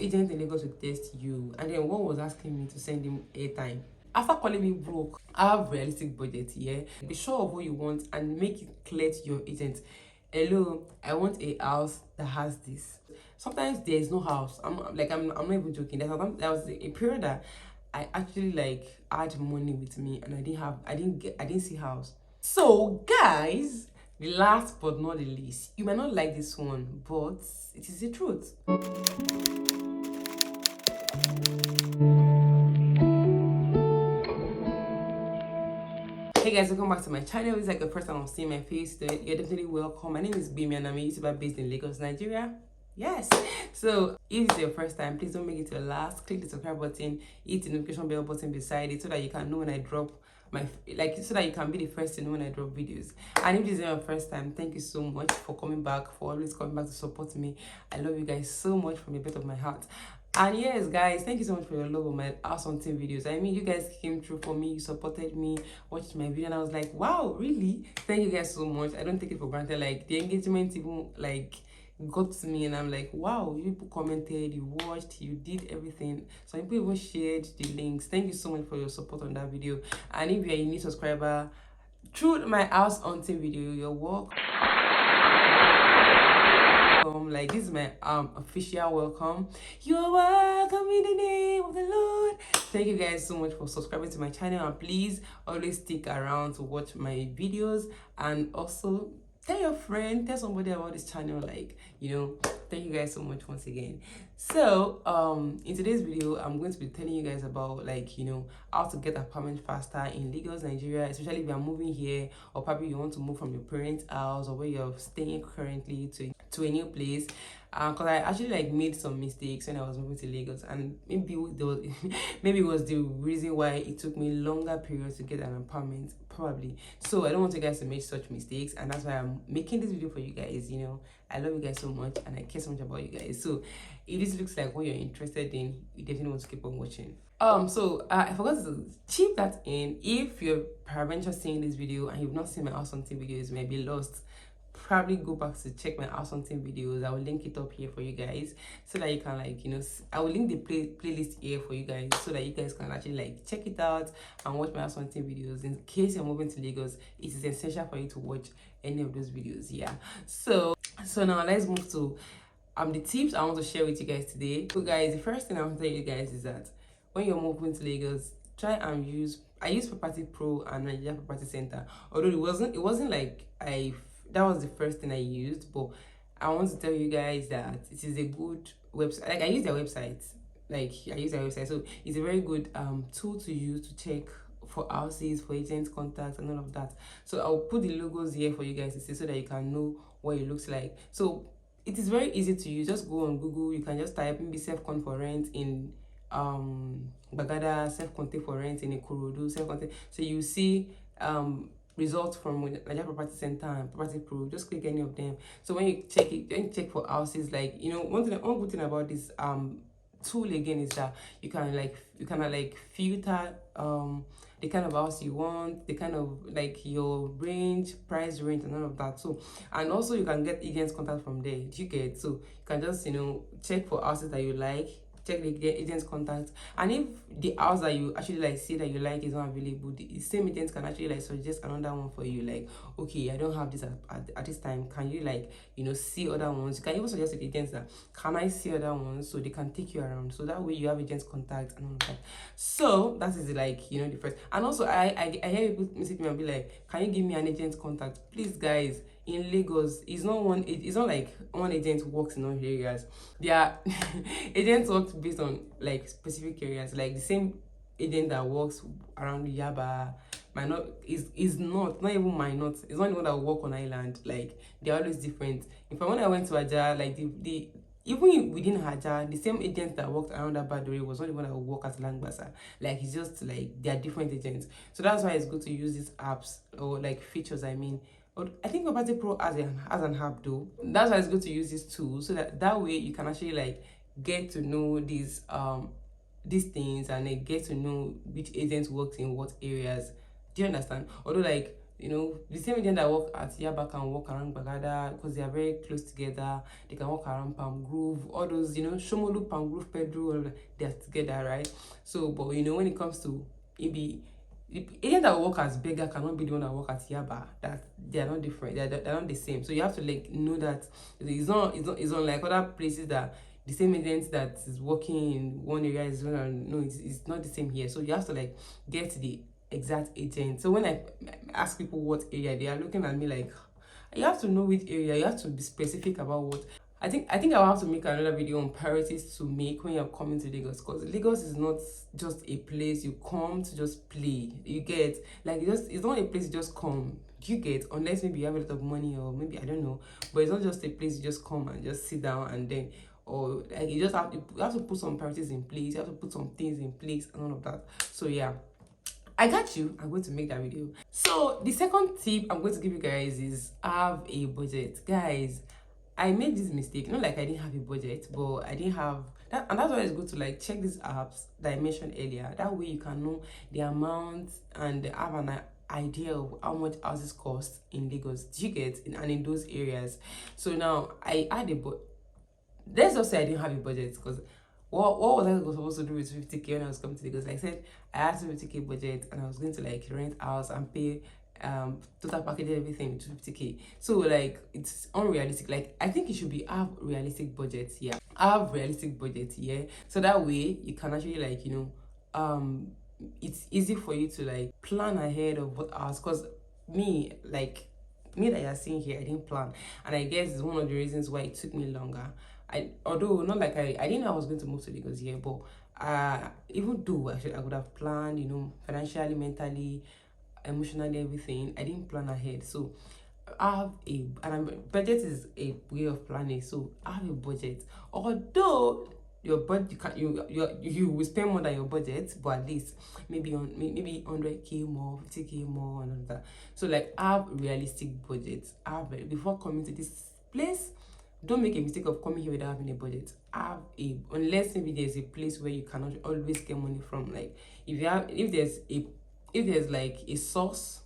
Agent in Lagos will test you, and then one was asking me to send him airtime. After calling me broke, I have realistic budget, yeah. Be sure of what you want and make it clear to your agent. Hello, I want a house that has this. Sometimes there is no house. I'm not even joking. There was a period that I actually like had money with me and I didn't see house. So guys, the last but not the least, you might not like this one, but it is the truth. Hey guys, welcome back to my channel. It's like the first time I'm seeing my face, you're definitely welcome. My name is Bimi and I'm a YouTuber based in Lagos, Nigeria. Yes. So if it's your first time, please don't make it your last. Click the subscribe button, hit the notification bell button beside it so that you can know when I drop so that you can be the first to know when I drop videos. And if this is your first time, thank you so much for coming back, for always coming back to support me. I love you guys so much from the bottom of my heart. And yes guys, thank you so much for your love of my house hunting videos. I mean, you guys came through for me, you supported me, watched my video, and I was like, wow, really? Thank you guys so much. I don't take it for granted. Like the engagement even like got to me, and I'm like, wow, you people commented, you watched, you did everything. Some people even shared the links. Thank you so much for your support on that video. And if you're a new subscriber through my house hunting video, your work, like this is my official welcome. You're welcome in the name of the Lord. Thank you guys so much for subscribing to my channel, and please always stick around to watch my videos, and also tell your friend, tell somebody about this channel. Like, you know, thank you guys so much once again. So in today's video, I'm going to be telling you guys about, like, you know, how to get apartment faster in Lagos, Nigeria, especially if you're moving here, or probably you want to move from your parents' house or where you're staying currently to a new place. Because I actually like made some mistakes when I was moving to Lagos, and maybe maybe it was the reason why it took me longer periods to get an apartment, probably. So I don't want you guys to make such mistakes, and that's why I'm making this video for you guys. You know, I love you guys so much and I care so much about you guys. So if this looks like what you're interested in, you definitely want to keep on watching. So I forgot to chip that in. If you're peradventure seeing this video and you've not seen my house hunting videos, you might be lost, probably go back to check my house hunting videos. I will link it up here for you guys so that you can, like, you know, I will link the playlist here for you guys so that you guys can actually like check it out and watch my house hunting videos. In case you're moving to Lagos, it is essential for you to watch any of those videos. Yeah. So now let's move to the tips I want to share with you guys today. So guys, the first thing I want to tell you guys is that when you're moving to Lagos, try and I use Property Pro and Nigeria Property Center. Although it wasn't like that was the first thing I used, but I want to tell you guys that it is a good website. Like I use their website. So it's a very good tool to use to check for houses, for agent contacts, and all of that. So I'll put the logos here for you guys to see so that you can know what it looks like. So it is very easy to use. Just go on Google. You can just type maybe self-con for rent in Bagada, self-contained for rent in Ikorodu, self-contained. So you see results from Nigeria Property Center and Property Pro. Just click any of them. So when you check for houses, like, you know, one good thing about this tool again is that you can like filter the kind of house you want, the kind of like your range, price range, and all of that. So, and also you can get agents contact from there. You get, so you can just, you know, check for houses that you like, check the agent's contact, and if the house that you actually like see that you like is not available, the same agent can actually like suggest another one for you. Like, okay, I don't have this at this time, can you, like, you know, see other ones? You can even suggest to the agents that, can I see other ones, so they can take you around, so that way you have agent's contact and all of that. So that is, like, you know, the first. And also I hear people message me and be like, can you give me an agent's contact? Please guys, in Lagos, it's not like one agent works in all areas. Their agents work based on like specific areas. Like the same agent that works around Yaba might not not even might not, it's not the one that will work on island. Like, they're always different. In fact, when I went to Aja, like the even within Aja, the same agent that worked around that Badore was not the one that will work at Langbasa. Like, it's just like they are different agents. So that's why it's good to use these apps, or like features, I mean. I think Property Pro has an app though. That's why it's good to use this tool, so that way you can actually like get to know these things, and like get to know which agents works in what areas. Do you understand? Although like the same agent that work at Yaba can walk around Bagada because they are very close together. They can walk around Palm Grove, all those, Shomolu, Palm Grove, Pedro, all they are together, right? So, but when it comes to maybe the agent that work as beggar cannot be the one that work at Yaba. That they are not different. They're not the same. So you have to like know that it's not like other places that the same agent that is working in one area is no, it's not the same here. So you have to like get the exact agent. So when I ask people what area, they are looking at me like, you have to know which area. You have to be specific about what. I think I'll have to make another video on priorities to make when you're coming to Lagos, because Lagos is not just a place you come to just play. You get, like, it's not a place you just come. You get, unless maybe you have a lot of money, or maybe I don't know, but it's not just a place you just come and just sit down and then, or like you have to put some priorities in place. You have to put some things in place and all of that. So yeah, I got you. I'm going to make that video. So the second tip I'm going to give you guys is have a budget, guys. I made this mistake, not like I didn't have a budget, but I didn't have that, and that's why it's good to like check these apps that I mentioned earlier. That way you can know the amount and have an idea of how much houses cost in Lagos. Do you get? And in those areas. So now I had a but let's just say I didn't have a budget, because what was I supposed to do with 50k when I was coming to Lagos? Like I said, I had 50k budget and I was going to like rent house and pay total package and everything to 50k. So like it's unrealistic. Like I think it should be have realistic budgets. Yeah, have realistic budget. Yeah, so that way you can actually like it's easy for you to like plan ahead of what hours. Because me that you're seeing here, I didn't plan, and I guess it's one of the reasons why it took me longer. Although not like I didn't know I was going to move to Lagos here, but even though I would have planned, financially, mentally, emotionally, everything, I didn't plan ahead. So I have budget is a way of planning. So I have a budget, although your budget you will spend more than your budget, but at least maybe 100k more, 50k more, and all that. So like have realistic budgets. Before coming to this place, don't make a mistake of coming here without having a budget. Unless maybe there's a place where you cannot always get money from. Like if there's like a source,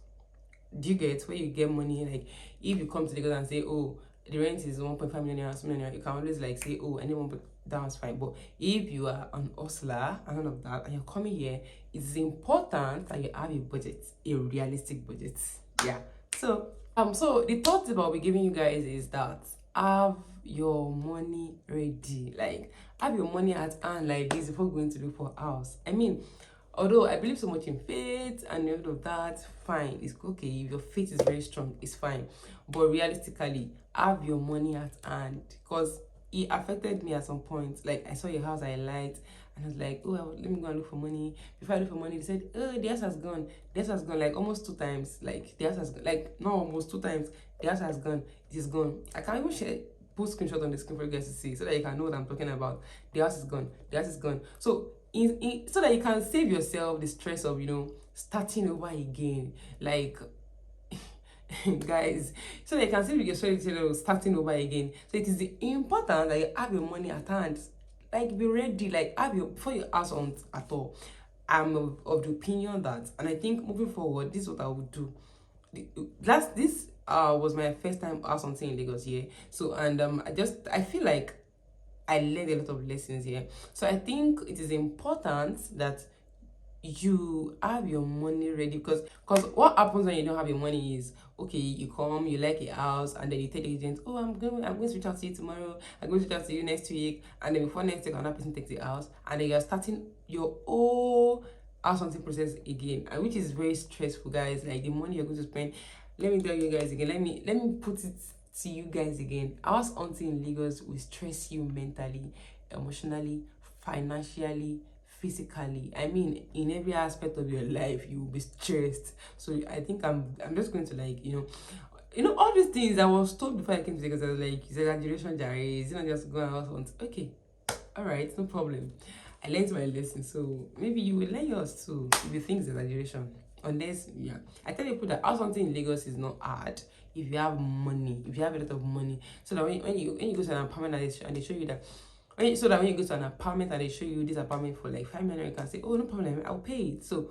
do you get, where you get money? Like if you come to Lagos and say, oh, the rent is 1.5 million naira, you can always like say, oh, anyone, that's fine. But if you are an hustler and all of that, and you're coming here, it's important that you have a budget, a realistic budget. Yeah. So the third tip I'll be giving you guys is that have your money ready. Like have your money at hand like this before going to look for a house. I mean, although I believe so much in faith and all of that, fine, it's okay. If your faith is very strong, it's fine. But realistically, have your money at hand, because it affected me at some point. Like I saw a house I liked, and I was like, oh, let me go and look for money. Before I look for money, they said, oh, the house has gone. The house has gone, like almost 2 times. Like the house has gone, like not almost 2 times. The house has gone. It is gone. I can't even put screenshot on the screen for you guys to see, so that you can know what I'm talking about. The house is gone. The house is gone. So so that you can save yourself the stress of starting over again, like guys, so that you can save yourself starting over again. So it is important that you have your money at hand, like be ready, like have your before you ask on at all. I'm of the opinion that, and I think moving forward, this is what I would do. This was my first time out something in Lagos here. So and I feel like I learned a lot of lessons here. So I think it is important that you have your money ready, because what happens when you don't have your money is, okay, you come, you like a house, and then you tell the agent, oh, I'm going to reach out to you tomorrow, I'm going to reach out to you next week, and then before next week another person takes the house, and then you're starting your whole house hunting process again, and which is very stressful, guys. Like the money you're going to spend, let me tell you guys again, let me put it to you guys again. House hunting in Lagos will stress you mentally, emotionally, financially, physically. I mean, in every aspect of your life you will be stressed. So I think I'm just going to like all these things I was told before I came to Lagos. I was like, it's exaggeration, Jerry. It's not just going out hunt. Okay, all right, no problem. I learned my lesson, so maybe you will learn yours too if you think it's exaggeration. Unless, yeah, I tell people that house hunting in Lagos is not hard if you have money, if you have a lot of money. So that when you go to an apartment and they show you that, so that when you go to an apartment and they show you this apartment for like 5 million, you can say, oh, no problem, I'll pay it. So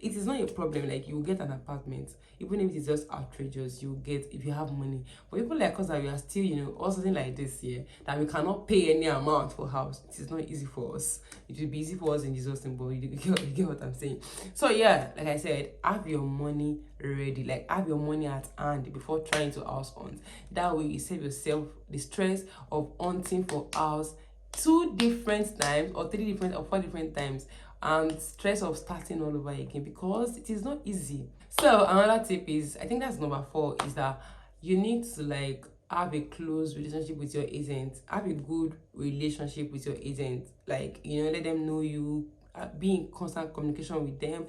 it is not a problem. Like, you will get an apartment, even if it's just outrageous, you will get if you have money. But people like us that we are still, or something like this here, that we cannot pay any amount for house, it is not easy for us. It will be easy for us in Jesus' name, but you get what I'm saying. So yeah, like I said, have your money ready, like have your money at hand before trying to house hunt. That way you save yourself the stress of hunting for house 2 different times, or 3 different, or 4 different times, and stress of starting all over again, because it is not easy. So another tip is, I think that's number 4, is that you need to like have a close relationship with your agent. Have a good relationship with your agent, like let them know you, be in constant communication with them.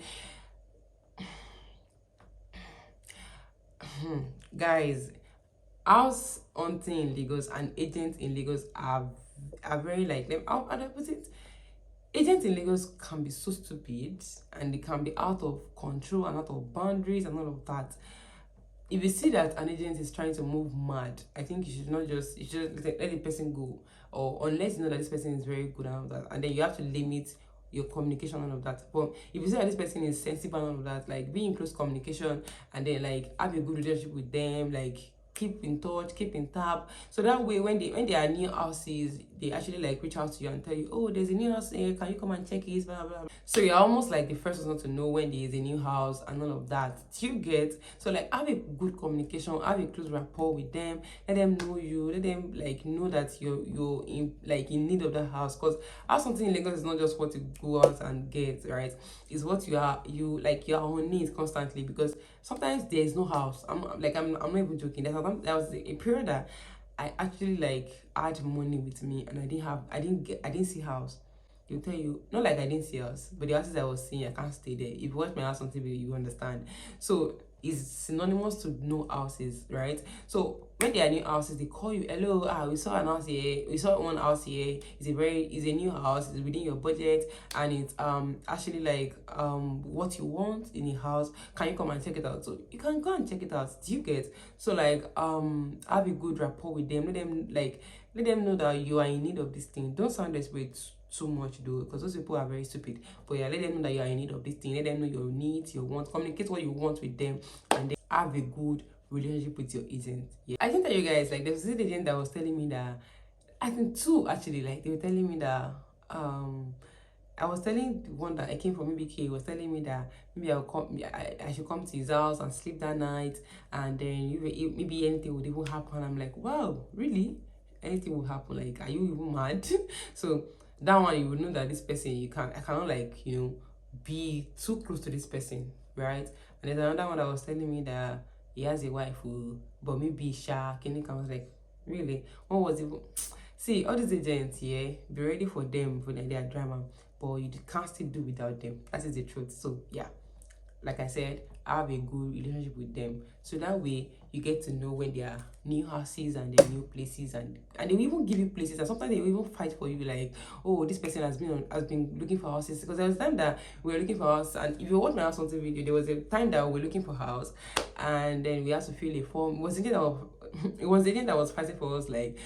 Guys, house hunting in Lagos and agents in Lagos are very, like, them, how do I put it, agents in Lagos can be so stupid, and they can be out of control and out of boundaries and all of that. If you see that an agent is trying to move mad, I think you should let the person go, or unless you know that this person is very good and all that, and then you have to limit your communication and all of that. But if you see that this person is sensitive and all of that, like, be in close communication, and then like have a good relationship with them, like keep in touch, keep in tap, so that way when they are new houses, they actually like reach out to you and tell you, oh, there's a new house here, can you come and check it, blah blah blah. So you're almost like the first person to know when there is a new house and all of that. Do you get? So like, have a good communication, have a close rapport with them, let them know you, let them like know that you're in need of the house, because house something in Lagos is not just what you go out and get, right? It's what you're on needs constantly, because sometimes there is no house. I'm not even joking. There was a period that I actually like had money with me, and I didn't see house. They'll tell you, not like I didn't see house, but the houses I was seeing, I can't stay there. If you watch my house on TV, you understand. So it's synonymous to no houses, right? So when there are new houses, they call you, hello, we saw an house here, we saw one house here, it's a new house, it's within your budget, and it's actually like what you want in a house, can you come and check it out? So you can go and check it out. Do you get? So like have a good rapport with them, let them know that you are in need of this thing. Don't sound desperate too much though, because those people are very stupid. But yeah, let them know that you are in need of this thing, let them know your needs, your wants, communicate what you want with them, and then have a good relationship with your agent. Yeah, I think that you guys, like, there was this agent that was telling me that, I think 2 actually, like, they were telling me that I was telling the one that I came from BBK, was telling me that maybe I should come to his house and sleep that night, and then maybe anything would even happen. I'm like, wow, really? Anything will happen? Like, are you even mad? So that one, you would know that this person, I cannot like be too close to this person, right? And there's another one that was telling me that he has a wife who, but maybe shark, and I was like, really? What was it? See, all these agents, yeah, be ready for them for their drama, but you can't still do without them. That is the truth. So yeah, like I said, have a good relationship with them, so that way you get to know when there are new houses and the new places, and they will even give you places, and sometimes they will even fight for you, like, oh, this person has been looking for houses. Because there was a time that we were looking for house, and if you watch my house hunting video, there was a time that we were looking for house, and then we had to fill a form. It was the agent that was fighting for us, like,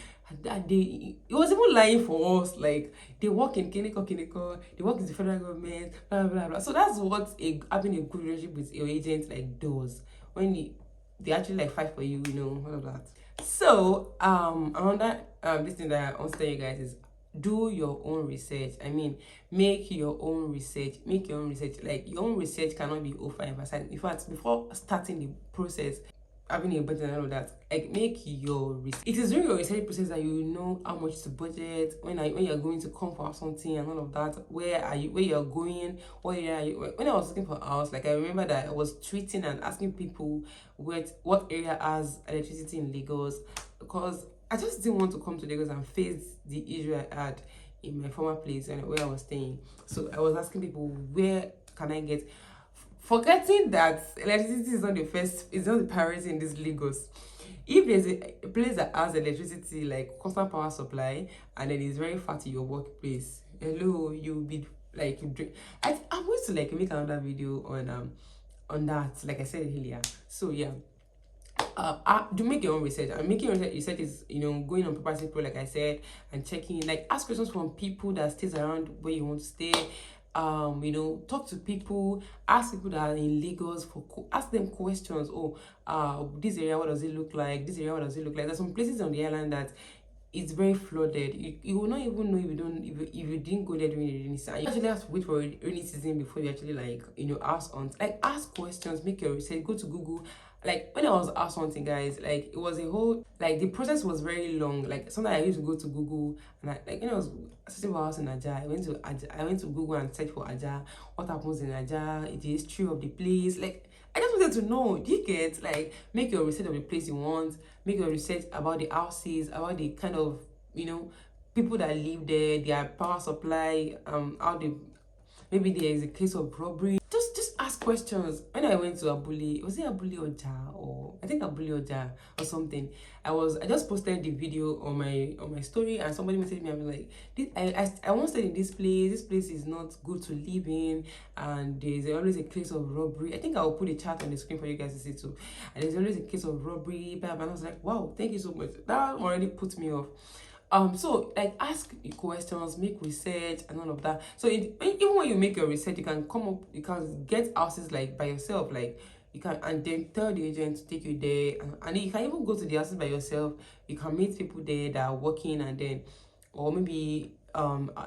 that it was even lying for us, like, they work in clinical, they work in the federal government, blah blah blah. So that's what having a good relationship with your agent like does, when they actually like fight for you, all of that. So another this thing that I want to tell you guys is, do your own research. I mean, make your own research. Like, your own research cannot be overemphasized. In fact, before starting the process, having a budget and all of that, like, make your research. It is during your research process that you know how much to budget, when you're going to come for something and all of that, where you're going, what area are you. When I was looking for a house, like, I remember that I was tweeting and asking people what area has electricity in Lagos, because I just didn't want to come to Lagos and face the issue I had in my former place and where I was staying. So I was asking people, where can I get, forgetting that electricity is not the priority in this Lagos. If there's a place that has electricity, like constant power supply, and then it's very far to your workplace, hello, you'll be like, you drink. I'm going to like make another video on that, like I said earlier. So yeah, do make your own research. And making your research is going on Property Pro, like I said, and checking, like, ask questions from people that stays around where you want to stay, you know, talk to people, ask people that are in Lagos for ask them questions. Oh, this area, what does it look like? This area, what does it look like? There's some places on the island that it's very flooded. You will not even know if you don't if you didn't go there during the rainy season. You actually have to wait for rainy season before you actually, like, you know, ask on, like, ask questions, make your research, go to Google. Like when I was asked something, guys, like it was a whole, like the process was very long. Like sometimes I used to go to Google, and I, like, when I was searching for a house in Aja, I went to Google and searched for Aja, what happens in Aja, the history of the place. Like I just wanted to know. Do you get, like, make your research of the place you want, make your research about the houses, about the kind of, you know, people that live there, their power supply, how they, maybe there is a case of robbery. Just ask questions. When I went to Abuli, was it Abuli Oja, or I think Abuli Oja or something? I just posted the video on my story, and somebody messaged me and was like, this, I once stayed in this place. This place is not good to live in, and there's always a case of robbery. I think I will put a chat on the screen for you guys to see too. And there's always a case of robbery, blah, blah. And I was like, wow, thank you so much. That already put me off. So like ask questions, make research and all of that. So even when you make your research, you can come up, you can get houses like by yourself, like you can, and then tell the agent to take you there, and you can even go to the houses by yourself. You can meet people there that are working, and then, or maybe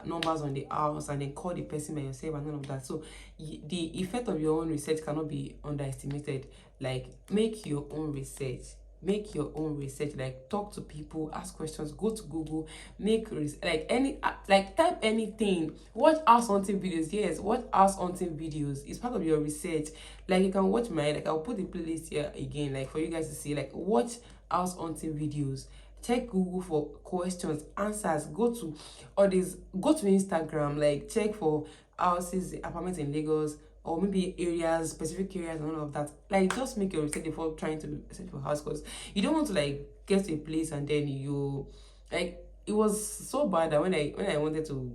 numbers on the house, and then call the person by yourself and all of that. So the effect of your own research cannot be underestimated. Like make your own research, make your own research, like talk to people, ask questions, go to Google, make like any, like type anything, watch house hunting videos. Yes, watch house hunting videos, it's part of your research. Like you can watch my, like I'll put the playlist here again, like for you guys to see, like watch house hunting videos, check Google for questions, answers, go to all these, go to Instagram, like check for houses, apartments in Lagos, or maybe areas, specific areas and all of that. Like just make your research before trying to search for house, because you don't want to like get to a place and then you, like, it was so bad that when I wanted to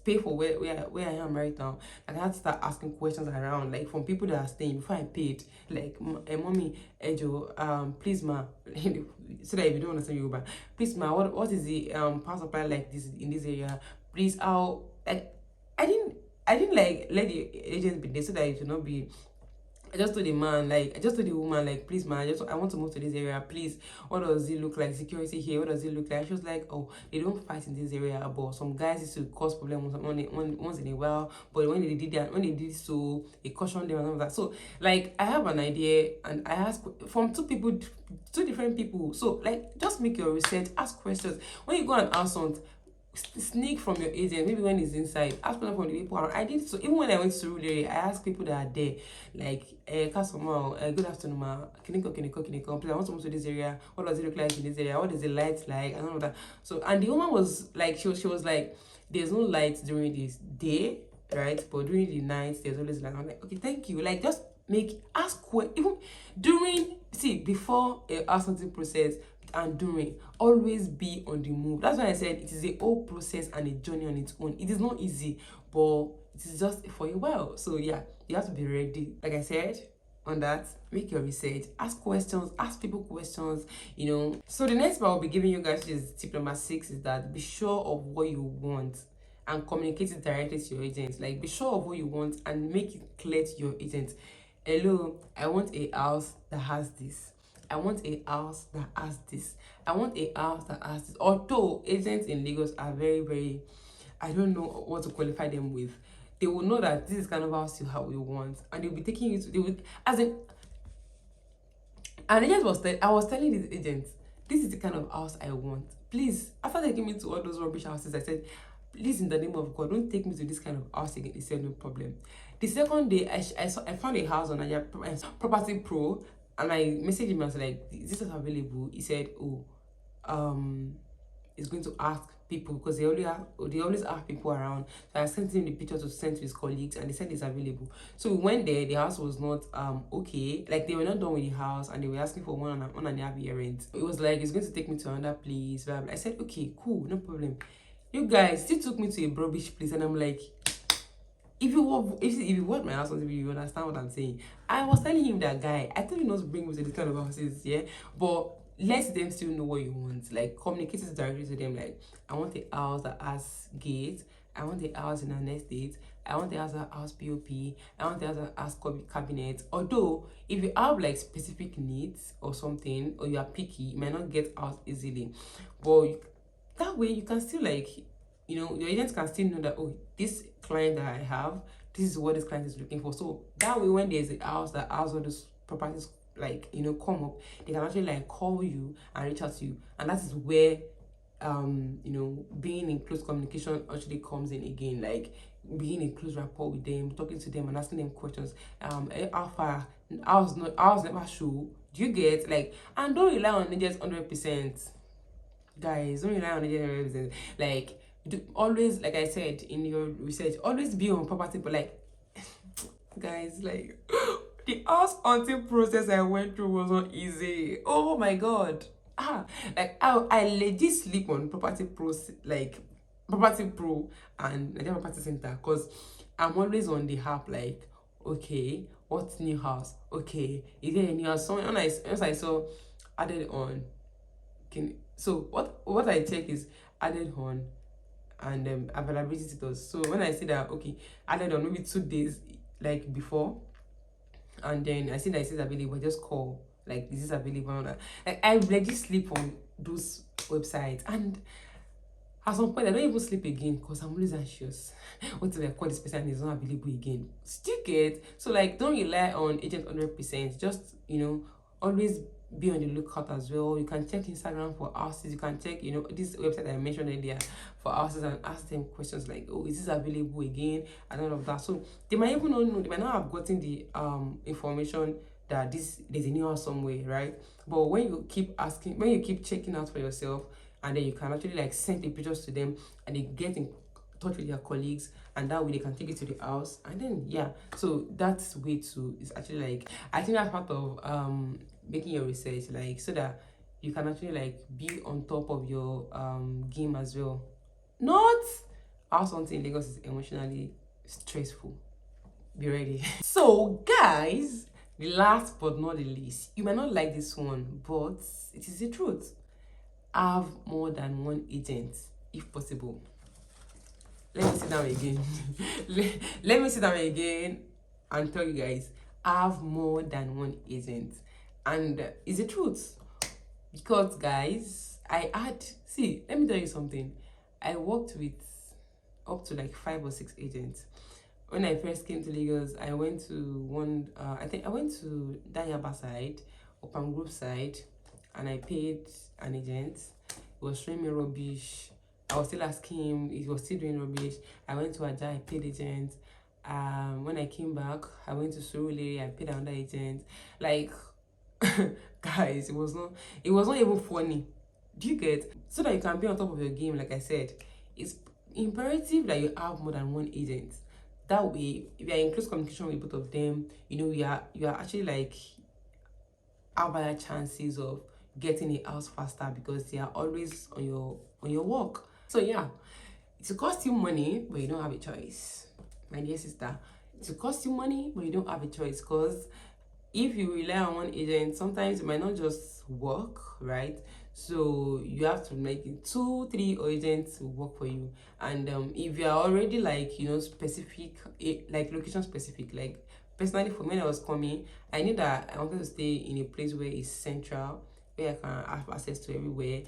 pay for where I am right now, like I had to start asking questions around, like from people that are staying before I paid. Like, mommy, Ejo, please ma, so that if you don't understand Yoruba, please ma, what is the power supply like this in this area? Please, how, like, I didn't like let the agent be there so that it should not be. I just told the man, like, I just told the woman, like, please, man, I want to move to this area. Please, what does it look like? Security here, what does it look like? She was like, oh, they don't fight in this area, but some guys used to cause problems once in a while. But when they did that, when they did so, they cautioned them and all that. So, like, I have an idea, and I asked from two different people. So, like, just make your research, ask questions. When you go and ask something, sneak from your agent, maybe when he's inside, ask from the people around. I did so. Even when I went to Surulere, I asked people that are there, like, customer, good afternoon, ma, can you come, please, I want to move to this area, what does it look like in this area, what is the light like, and all of that. So, and the woman was like, she was like, there's no light during this day, right, but during the night there's always light. I'm like, okay, thank you. Like, just even during, see, before a something process and during, always be on the move. That's why I said it is a whole process and a journey on its own. It is not easy, but it is just for a while. So yeah, you have to be ready. Like I said, on that, make your research, ask questions, ask people questions, you know. So the next part I'll be giving you guys, which is tip number 6, is that be sure of what you want and communicate it directly to your agent. Like, be sure of what you want and make it clear to your agent. Hello, I want a house that has this. I want a house that has this. I want a house that has this. Although agents in Lagos are very, very, I don't know what to qualify them with. They will know that this is kind of house you want, and they'll be taking you to, they will, as in, and agent I was telling these agents, this is the kind of house I want. Please, after taking me to all those rubbish houses, I said, please, in the name of God, don't take me to this kind of house again. They said, no problem. The second day, I found a house on a Property Pro, and I messaged him and said, like, is this available? He said, oh, he's going to ask people, because they always ask people around. So I sent him the picture to send to his colleagues, and they said it's available. So we went there. The house was not okay. Like, they were not done with the house, and they were asking for 1.5 year rent. It was like, it's going to take me to another place. But I said, okay, cool, no problem. You guys still took me to a rubbish place, and I'm like, if you watch my house on TV, you understand what I'm saying. I was telling him that, guy, I told you not to bring me to this kind of houses, yeah, but let them still know what you want. Like, communicate it directly to them. Like, I want a house that has gates, I want the house in an estate, I want the house that has POP, I want the house that has cabinet. Although if you have like specific needs or something, or you are picky, you might not get out easily, but that way you can still like, you know, your agents can still know that, oh, this client that I have, this is what this client is looking for. So that way when there's a house that has all those properties like, you know, come up, they can actually like call you and reach out to you. And that is where you know, being in close communication actually comes in again, like being in close rapport with them, talking to them and asking them questions. How far, I was never sure, do you get, like, and don't rely on agents 100%, guys. Don't rely on agents 100%. Like, always, like I said in your research, always be on property. But like, guys, like the house hunting process I went through was not easy. Oh my god. Like I legit sleep on property pro, like property pro and Nigeria Property Center, because I'm always on the app, like, okay, what's new house, okay, is there any house? Someone, once I saw added on, so what I check is added on and availability status. So when I see that, okay, added on maybe 2 days like before, and then I see that it says available, I just call, like, is this available? Like, I legit sleep on those websites, and at some point I don't even sleep again because I'm always anxious. What if I call this person and it's not available again? Still get, so like, don't rely on agent 100%. Just, you know, always be on the lookout as well. You can check Instagram for houses. You can check, you know, this website I mentioned earlier for houses, and ask them questions like, oh, is this available again, and all of that. So they might even not know, they might not have gotten the information that there's a new house somewhere, right? But when you keep asking, when you keep checking out for yourself, and then you can actually like send the pictures to them, and they get in touch with their colleagues, and that way they can take it to the house, and then yeah. So that's way too, is actually like, I think that's part of making your research, like, so that you can actually like be on top of your game as well. Not house hunting in Lagos is emotionally stressful. Be ready. So guys, the last but not the least, you might not like this one, but it is the truth. Have more than one agent if possible. Let me sit down again. Let me sit down again and tell you guys, have more than one agent. And it's the truth, because guys, let me tell you something. I worked with up to like 5 or 6 agents. When I first came to Lagos, I went to one, I think I went to Danyaba side, Opam Group side, and I paid an agent. He was showing me rubbish. I was still asking him, he was still doing rubbish. I went to Aja, I paid agent. When I came back, I went to Surulere, I paid another agent. Like, guys, it was not even funny. Do you get? So that you can be on top of your game, like I said, it's imperative that you have more than one agent. That way, if you are in close communication with both of them, you know, you are actually like have higher chances of getting a house faster, because they are always on your work. So yeah, it will cost you money, but you don't have a choice, my dear sister. It will cost you money, but you don't have a choice, because if you rely on one agent, sometimes it might not just work, right? So you have to make it 2, 3 agents to work for you. And if you are already like, you know, specific, like location specific, like personally for me, when I was coming, I knew that I wanted to stay in a place where it's central, where I can have access to everywhere,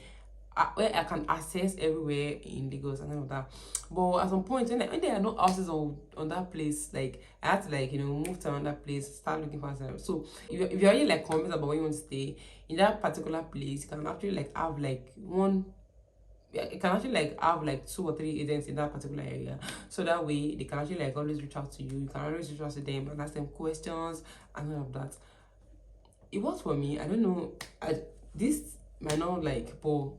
where I can access everywhere in Lagos and all of that. But at some point, when there are no houses on that place, like I had to like, you know, move to another place, start looking for houses. So if you're already like convinced about where you want to stay in that particular place, you can actually like have like you can actually like have like 2 or 3 agents in that particular area, so that way they can actually like always reach out to you. You can always reach out to them and ask them questions and all of that. It works for me. I don't know, this might not like, but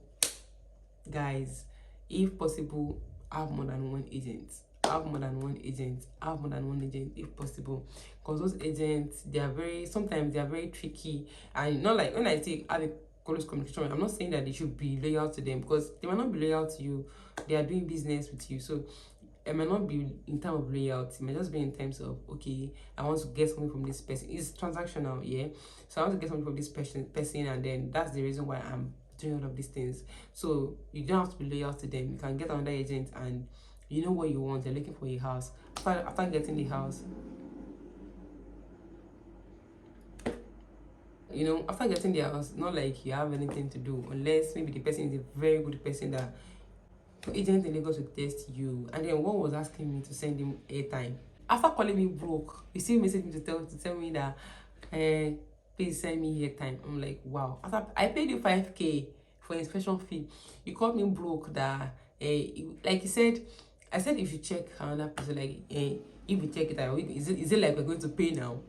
guys, if possible, have more than one agent. Have more than one agent. Have more than one agent if possible, because those agents, sometimes they are very tricky. And not like when I say have a close communication, I'm not saying that they should be loyal to them, because they might not be loyal to you. They are doing business with you, so it might not be in terms of loyalty. It might just be in terms of, okay, I want to get something from this person. It's transactional, yeah. So I want to get something from this person, and then that's the reason why I'm doing all of these things. So you don't have to be loyal to them. You can get another agent and you know what you want, you're looking for a house. After getting the house, you know, after getting the house, not like you have anything to do, unless maybe the person is a very good person that agent in Lagos will test you. And then one was asking me to send him airtime. After calling me broke, you still message me to tell me that please send me airtime. I'm like, wow. After I paid you 5K for inspection fee, you called me broke that like you said, I said if you check another person, like if you check it out, is it like we're going to pay now?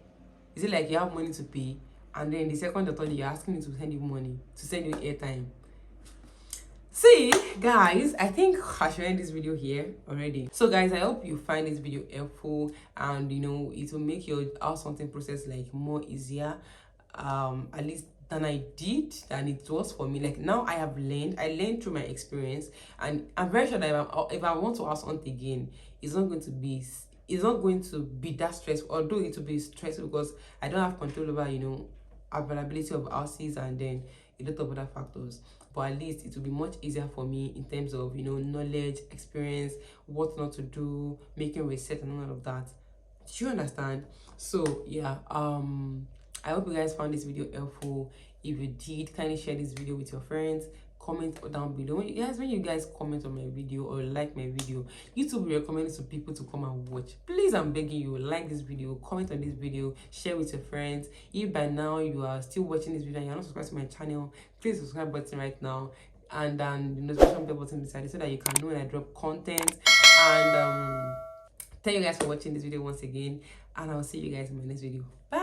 Is it like you have money to pay? And then the second or third, you're asking me to send you money, to send you airtime. See guys, I think I should end this video here already. So guys, I hope you find this video helpful, and you know, it will make your house hunting process like more easier, at least than I did, than it was for me. Like now I learned through my experience, and I'm very sure that if I want to house hunt again, it's not going to be that stressful, although it will be stressful because I don't have control over, you know, availability of houses and then a lot of other factors. But at least it will be much easier for me in terms of, you know, knowledge, experience, what not to do, making research and all of that. Do you understand? So yeah, I hope you guys found this video helpful. If you did, kindly share this video with your friends. Comment down below. When you guys comment on my video or like my video, YouTube will recommend it to people to come and watch. Please, I'm begging you, like this video, comment on this video, share with your friends. If by now you are still watching this video and you're not subscribed to my channel, please subscribe button right now, and then the notification bell button beside it, so that you can know when I drop content. And thank you guys for watching this video once again, and I'll see you guys in my next video. Bye.